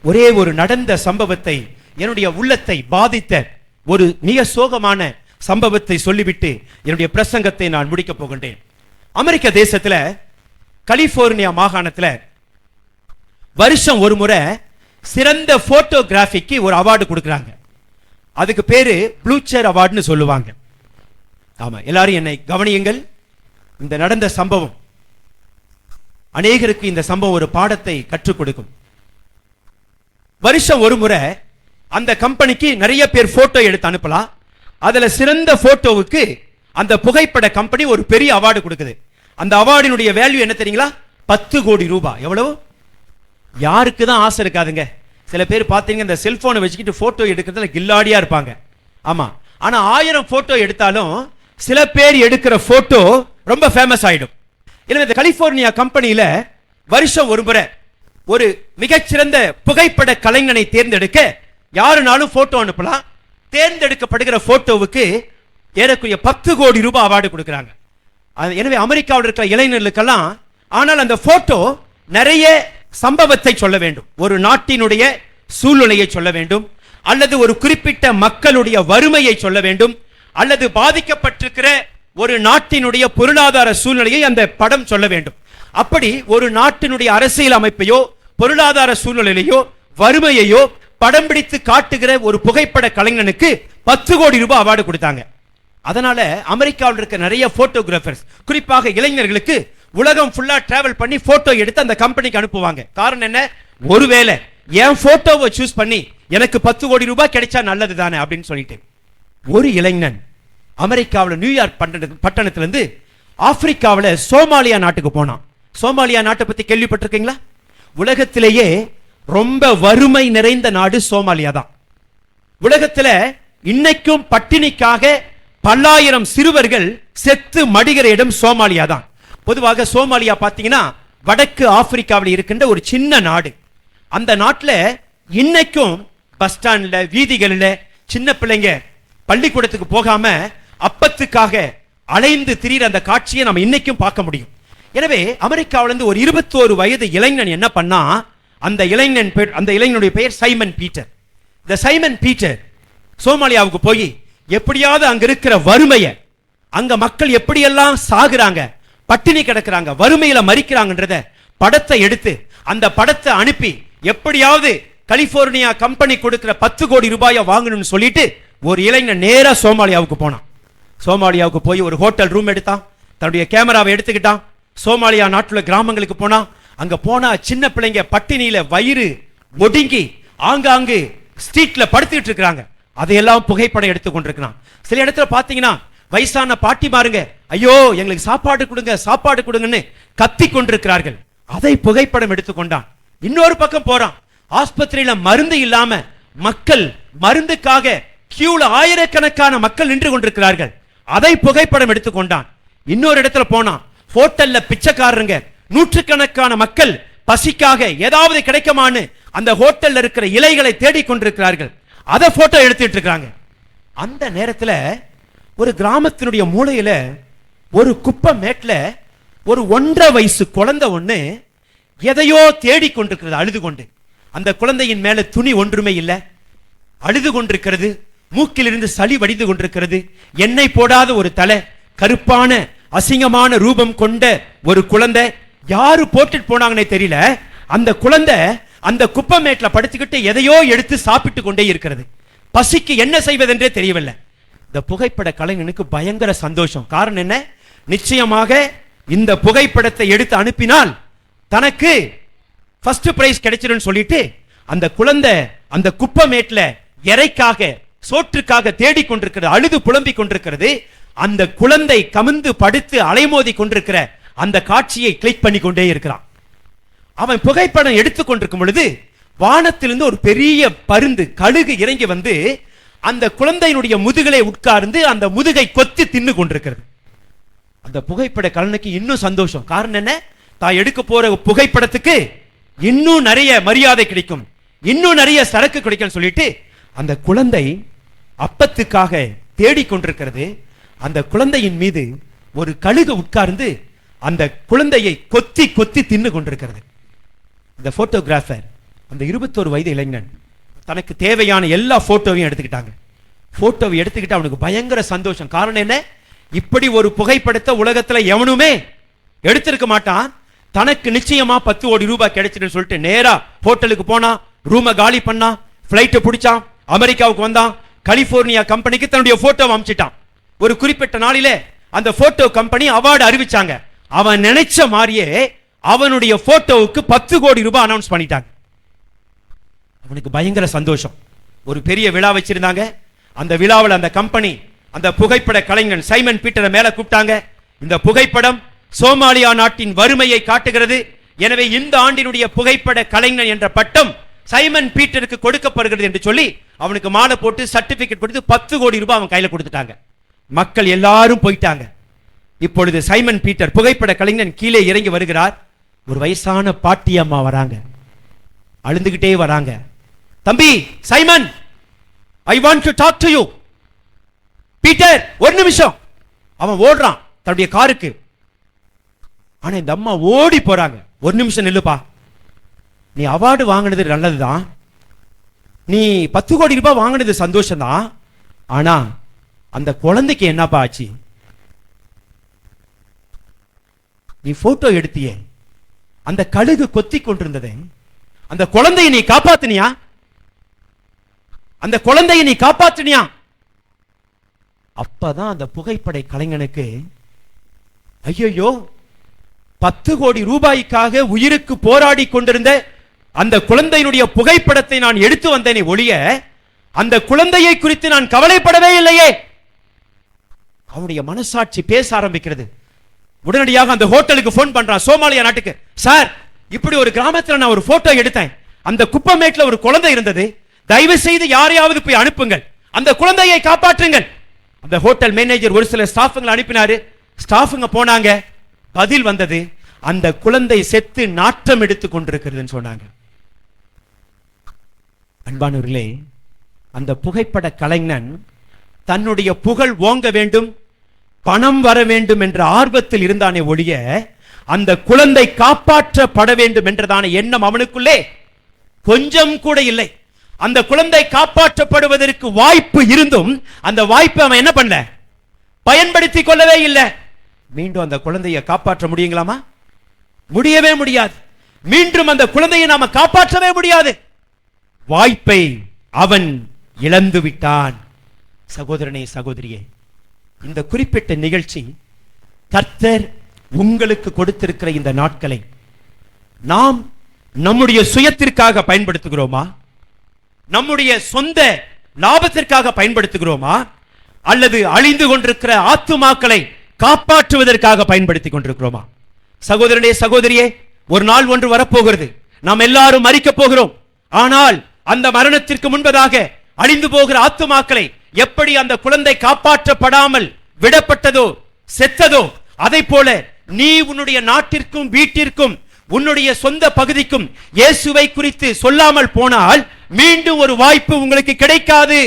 ஒரே ஒரு நடந்த சம்பவத்தை, என்னுடைய உள்ளத்தை பாதித்த ஒரு மிக சோகமான சம்பவத்தை சொல்லிவிட்டு என்னுடைய பிரசங்கத்தை நான் முடிக்கப் போகின்றேன். அமெரிக்க தேசத்துல கலிபோர்னியா மாகாணத்துல வருஷம் ஒரு முறை சிறந்த போட்டோகிராஃபிக்கு ஒரு அவார்டு கொடுக்கறாங்க. அதுக்கு பேரு ப்ளூச்சர் அவார்டுன்னு சொல்லுவாங்க. ஆமா, எல்லாரும் என்னை கவனியுங்கள். இந்த நடந்த சம்பவம் அநேகருக்கு இந்த சம்பவம் ஒரு பாடத்தை கற்றுக் கொடுக்கும். வருஷம் ஒரு முறை அந்த கம்பெனிக்கு நிறைய பேர் போட்டோ எடுத்து அனுப்பலாம். அதுல சிறந்த போட்டோவுக்கு அந்த புகைப்பட கம்பெனி ஒரு பெரிய அவார்டு கொடுக்குது. அந்த அவார்டினுடைய வேல்யூ என்ன தெரியுங்களா? 10 கோடி ரூபாய். எவ்வளவு? யாருக்கு தான் ஆசை இருக்காதுங்க? சில பேர் பாத்தீங்க இந்த செல்போனை வச்சுக்கிட்டு போட்டோ எடுக்கிறதுல கில்லாடியா இருப்பாங்க. ஆமா, ஆனா 1000 போட்டோ எடுத்தாலும் சில பேர் எடுக்கிற போட்டோ ரொம்ப ஃபேமஸ் ஆயிடும். எனவே இந்த கலிபோர்னியா கம்பெனியில வருஷம் ஒரு முறை ஒரு மிகச்சிறந்த புகைப்பட கலைஞனை தேர்ந்தெடுக்க யாருனாலும் போட்டோ அனுப்பலாம். தேர்ந்தெடுக்கப்படுகிற போட்டோவுக்கு ஏறக்குறைய 10 கோடி ரூபாய் அவார்டு கொடுக்கிறாங்க. எனவே அமெரிக்காவில் இருக்கிற இளைஞர்களுக்கெல்லாம், ஆனால் அந்த போட்டோ நிறைய சம்பவத்தை சொல்ல வேண்டும். ஒரு நாட்டினுடைய சூழ்நிலையை சொல்ல வேண்டும், அல்லது ஒரு குறிப்பிட்ட மக்களுடைய வறுமையை சொல்ல வேண்டும், அல்லது பாதிக்கப்பட்டிருக்கிற ஒரு நாட்டினுடைய பொருளாதார சூழ்நிலையை அந்த படம் சொல்ல வேண்டும். அப்படி ஒரு நாட்டினுடைய அரசியல் அமைப்பையோ பொருளாதார சூழ்நிலையோ வறுமையையோ படம் பிடித்து காட்டுகிற ஒரு புகைப்பட கலைஞனுக்கு 10 கோடி ரூபாய் அவார்டு கொடுத்தாங்க. அதனால அமெரிக்காவில் இருக்க நிறைய போட்டோகிராஃபர்ஸ், குறிப்பாக இளைஞர்களுக்கு உலகம் ஃபுல்லா டிராவல் பண்ணி போட்டோ எடுத்து அந்த கம்பெனிக்கு அனுப்புவாங்க. காரணம் என்ன? ஒருவேளை என் போட்டோவை சூஸ் பண்ணி எனக்கு 10 கோடி ரூபாய் கிடைச்சா நல்லது தானே அப்படின்னு சொல்லிட்டு ஒரு இளைஞன் அமெரிக்காவில் நியூயார்க் பட்டணத்திலிருந்து ஆப்பிரிக்காவில் சோமாலியா நாட்டுக்கு போனான். சோமாலியா நாட்டை பத்தி கேள்விப்பட்டிருக்கீங்களா? உலகத்திலேயே ரொம்ப வறுமை நிறைந்த நாடு சோமாலியா தான். உலகத்துல இன்னைக்கும் பட்டினிக்காக பல்லாயிரம் சிறுவர்கள் செத்து மடிகிற இடம் சோமாலியா தான். பொதுவாக சோமாலியா பாத்தீங்கன்னா வடக்கு ஆப்பிரிக்காவில் இருக்கின்ற ஒரு சின்ன நாடு. அந்த நாட்டில் இன்னைக்கும் பஸ் ஸ்டாண்ட்ல வீதிகளில் சின்ன பிள்ளைங்க பள்ளிக்கூடத்துக்கு போகாம அப்பத்துக்காக அலைந்து திரிகிற அந்த காட்சியை நம்ம இன்னைக்கும் பார்க்க முடியும். எனவே அமெரிக்காவிலிருந்து ஒரு 21 வயது இளைஞன் என்ன பண்ணா, அந்த இளைஞனுடைய பெயர் சைமன் பீட்டர். இந்த சைமன் பீட்டர் சோமாலியாவுக்கு போய் எப்படியாவது அங்க இருக்கிற வறுமையை, அங்க மக்கள் எப்படியெல்லாம் சாகுறாங்க, பட்டினி கிடக்குறாங்க, வறுமையில மரிக்கிறாங்கன்றத படத்தை எடுத்து அந்த படத்தை அனுப்பி எப்படியாவது கலிபோர்னியா கம்பெனி கொடுக்கிற 10 கோடி ரூபாயை வாங்கணும்னு சொல்லிட்டு ஒரு இளைஞன் நேரா சோமாலியாவுக்கு போனான். சோமாலியாவுக்கு போய் ஒரு ஹோட்டல் ரூம் எடுத்தான், தன்னுடைய கேமராவை எடுத்துக்கிட்டான். சோமாலியா நாட்டுல கிராமங்களுக்கு போனா, அங்க போனா சின்ன பிள்ளைங்க பட்டினியில வயிறு ஒடுங்கி ஆங்காங்கு ஸ்ட்ரீட்ல படுத்துக்கிட்டு இருக்காங்க. அதையெல்லாம் புகைப்படம் எடுத்து கொண்டிருக்கிறான். சில இடத்துல பாத்தீங்கன்னா வயசான பாட்டி மாருங்க, ஐயோ எங்களுக்கு சாப்பாடு கொடுங்க சாப்பாடு கொடுங்கன்னு கத்தி கொண்டிருக்கிறார்கள். அதை புகைப்படம் எடுத்துக்கொண்டான். இன்னொரு பக்கம் போறான், ஆஸ்பத்திரியில மருந்து இல்லாம மக்கள் மருந்துக்காக கியூல ஆயிரக்கணக்கான மக்கள் நின்று கொண்டிருக்கிறார்கள். அதை புகைப்படம் எடுத்துக்கொண்டான். இன்னொரு இடத்துல போனான், ஹோட்டல்ல பிச்சைக்காரங்க நூற்றுக்கணக்கான மக்கள் பசிக்காக ஏதாவது கிடைக்குமான்னு அந்த ஹோட்டல்ல இருக்கிற இலைகளை தேடிக்கொண்டிருக்கிறார்கள். அதை போட்டோ எடுத்துட்டு இருக்காங்க. அந்த நேரத்துல ஒரு கிராமத்தினுடைய மூலையில ஒரு குப்பை மேட்ல ஒரு 1.5 வயசு குழந்தை ஒண்ணு எதையோ தேடிக்கொண்டிருக்கிறது அழுது கொண்டு. அந்த குழந்தையின் மேல துணி ஒன்றுமே இல்லை, அழுது கொண்டிருக்கிறது. மூக்கிலிருந்து சளி வடிந்து கொண்டிருக்கிறது. எண்ணெய் போடாத ஒரு தலை, கருப்பான அசிங்கமான ரூபம் கொண்ட ஒரு குழந்தை. யாரு போட்டுட்டு போனாங்கன்னே தெரியல. அந்த குழந்தை அந்த குப்பை மேட்ல படுத்துக்கிட்டு எதையோ எடுத்து சாப்பிட்டு கொண்டே இருக்கிறது. பசிக்கு என்ன செய்வதென்றே தெரியவில்லை. இந்த புகைப்பட கலைஞனுக்கு பயங்கர சந்தோஷம். காரணம் என்ன? நிச்சயமாக இந்த புகைப்படத்தை எடுத்து அனுப்பினால் தனக்கு ஃபர்ஸ்ட் பிரைஸ் கிடைச்சிடும் சொல்லிட்டு அந்த குழந்தை அந்த குப்பை மேட்ல இறைக்காக சோற்றுக்காக தேடிக்கொண்டிருக்கிறது, அழுது புலம்பிக் கொண்டிருக்கிறது. அந்த குழந்தை கமிழ்ந்து படுத்து அலைமோதி கொண்டிருக்கிற அந்த காட்சியை கிளிக் பண்ணி கொண்டே இருக்கிறான். அவன் புகைப்படம் எடுத்துக் கொண்டிருக்கும் பொழுது வானத்திலிருந்து ஒரு பெரிய பருந்து கழுகு இறங்கி வந்து அந்த குழந்தையினுடைய முதுகலை உட்கார்ந்து அந்த முதுகை கொத்தி தின்னு கொண்டிருக்கிறது. அந்த புகைப்பட கலைஞனுக்கு இன்னும் சந்தோஷம். காரணம் என்ன? தான் எடுக்க போற புகைப்படத்துக்கு இன்னும் நிறைய மரியாதை கிடைக்கும், இன்னும் நிறைய சரக்கு கிடைக்கும் சொல்லிட்டு அந்த குழந்தை அப்பத்துக்காக தேடிக்கொண்டிருக்கிறது. அந்த குழந்தையின் மீது ஒரு கழுகு உட்கார்ந்து அந்த குழந்தையை கொத்தி கொத்தி தின்னு கொண்டிருக்கிறது. இந்த போட்டோகிராஃபர் அந்த 21 வயது இளைஞன் தனக்கு தேவையான எல்லா போட்டோவையும் எடுத்துக்கிட்டாங்க. போட்டோவை எடுத்துக்கிட்டு அவனுக்கு பயங்கர சந்தோஷம். காரணம் என்ன? இப்படி ஒரு புகைப்படத்தை உலகத்துல எவனுமே எடுத்திருக்க மாட்டான். தனக்கு நிச்சயமா 10 கோடி ரூபாய் கிடைச்சிட்டு சொல்லிட்டு நேரா ஹோட்டலுக்கு போனா, ரூமை காலி பண்ணா, பிளைட்டை பிடிச்சான், அமெரிக்காவுக்கு வந்தான், கலிபோர்னியா கம்பெனிக்கு தன்னுடைய போட்டோவை அனுப்பிச்சிட்டான். ஒரு குறிப்பிட்ட நாளிலே அந்த போட்டோ கம்பெனி அவார்டு அறிவிச்சாங்க. அவன் நினைச்ச மாதிரியே அவனுடைய போட்டோவுக்கு 10 கோடி ரூபாய் அனௌன்ஸ் பண்ணிட்டாங்க. அவனுக்கு பயங்கர சந்தோஷம். ஒரு பெரிய விழா வச்சிருந்தாங்க. அந்த விழாவில் அந்த கம்பெனி அந்த புகைப்பட கலைஞன் சைமன் பீட்டரை மேல கூப்பிட்டாங்க. இந்த புகைப்படம் சோமாலியா நாட்டின் வறுமையை காட்டுகிறது. எனவே இந்த ஆண்டினுடைய புகைப்பட கலைஞன் என்ற பட்டம் சைமன் பீட்டருக்கு கொடுக்கப்படுகிறது என்று சொல்லி அவனுக்கு மாலை போட்டு சர்டிபிகேட் கொடுத்து 10 கோடி ரூபாய் அவன் கையில கொடுத்துட்டாங்க. மக்கள் எல்லாரும் போயிட்டாங்க. இப்பொழுது சைமன் பீட்டர் புகைப்பட கலைஞன் கீழே இறங்கி வருகிறார். ஒரு வயசான பாட்டி அம்மா வராங்க, அழுந்துகிட்டே வராங்க. தம்பி Simon, I want to talk to you. Peter, ஒரு நிமிஷம். அவன் ஓடுறான் தன்னுடைய காருக்கு. ஆனா இந்த அம்மா ஓடி போறாங்க. ஒரு நிமிஷம் நில்லுப்பா, நீ அவார்டு வாங்கினது நல்லதுதான், நீ 10 கோடி ரூபாய் வாங்கினது சந்தோஷம் தான். ஆனா அந்த குழந்தைக்கு என்னப்பா ஆச்சு? நீ போட்டோ எடுத்தியே, அந்த கழுகு கொத்தி கொண்டிருந்ததே, அந்த குழந்தையை நீ காப்பாத்தினியா? அந்த குழந்தையை நீ காப்பாத்தினியா? அப்பதான் அந்த புகைப்பட கலைஞனுக்கு, ஐயோ 10 கோடி ரூபாய்க்காக உயிருக்கு போராடி கொண்டிருந்த அந்த குழந்தையினுடைய புகைப்படத்தை நான் எடுத்து வந்தேனே ஒழிய அந்த குழந்தையை குறித்து நான் கவலைப்படவே இல்லையே. அவனுடைய மனசாட்சி பேச ஆரம்பிக்கிறது. உடனடியாக அந்த ஹோட்டலுக்கு போன் பண்றான், சோமாலியா நாட்டுக்கு. சார், இப்படி ஒரு கிராமத்தில் நான் ஒரு போட்டோ எடுத்தேன், அந்த குப்பமேட்ல ஒரு குழந்தை இருந்தது, தயவு செய்து யாரையாவது போய் அனுப்புங்கள், அந்த குழந்தையை காப்பாற்றுங்கள். அந்த ஹோட்டல் மேனேஜர் ஒரு சில ஸ்டாஃப்களை அனுப்பினாரு. ஸ்டாஃப்ங்க போனாங்க. பதில் வந்தது, அந்த குழந்தை செத்து நாற்றம் எடுத்துக் கொண்டிருக்கிறதுன்னு சொன்னாங்க. அன்பானவர்களே, அந்த புகைப்பட கலைஞன் தன்னுடைய புகழ் ஓங்க வேண்டும், பணம் வர வேண்டும் என்ற ஆர்வத்தில் இருந்தானே ஒழிய அந்த குழந்தை காப்பாற்றப்பட வேண்டும் என்றதான எண்ணம் அவனுக்குள்ளே கொஞ்சம் கூட இல்லை. அந்த குழந்தை காப்பாற்றப்படுவதற்கு வாய்ப்பு இருந்தும் அந்த வாய்ப்பை அவன் என்ன பண்ணல, பயன்படுத்தி கொள்ளவே இல்லை. மீண்டும் அந்த குழந்தையை காப்பாற்ற முடியுங்களாமா? முடியவே முடியாது. மீண்டும் அந்த குழந்தையை நாம காப்பாற்றவே முடியாது. வாய்ப்பை அவன் இழந்து விட்டான். சகோதரனே, சகோதரியே, இந்த குறிப்பிட்ட நிகழ்ச்சி கர்த்தர் உங்களுக்கு கொடுத்திருக்கிற இந்த நாட்களை நாம் நம்முடைய சுயத்திற்காக பயன்படுத்துகிறோமா? நம்முடைய சொந்த லாபத்திற்காக பயன்படுத்துகிறோமா? அல்லது அழிந்து கொண்டிருக்கிற ஆத்துமாக்களை காப்பாற்றுவதற்காக பயன்படுத்திக் கொண்டிருக்கிறோமா? சகோதரனே, சகோதரியே, ஒரு நாள் ஒன்று வரப்போகிறது. நாம் எல்லாரும் மரிக்கப் போகிறோம். ஆனால் அந்த மரணத்திற்கு முன்பதாக அழிந்து போகிற ஆத்துமாக்களை எப்படி அந்த குழந்தை காப்பாற்றப்படாமல் விடப்பட்டதோ, செத்ததோ, அதை போல நீ உன்னுடைய நாட்டிற்கும் வீட்டிற்கும் உன்னுடைய சொந்த பகுதிக்கும் இயேசுவை குறித்து சொல்லாமல் போனால் மீண்டும் ஒரு வாய்ப்பு உங்களுக்கு கிடைக்காது.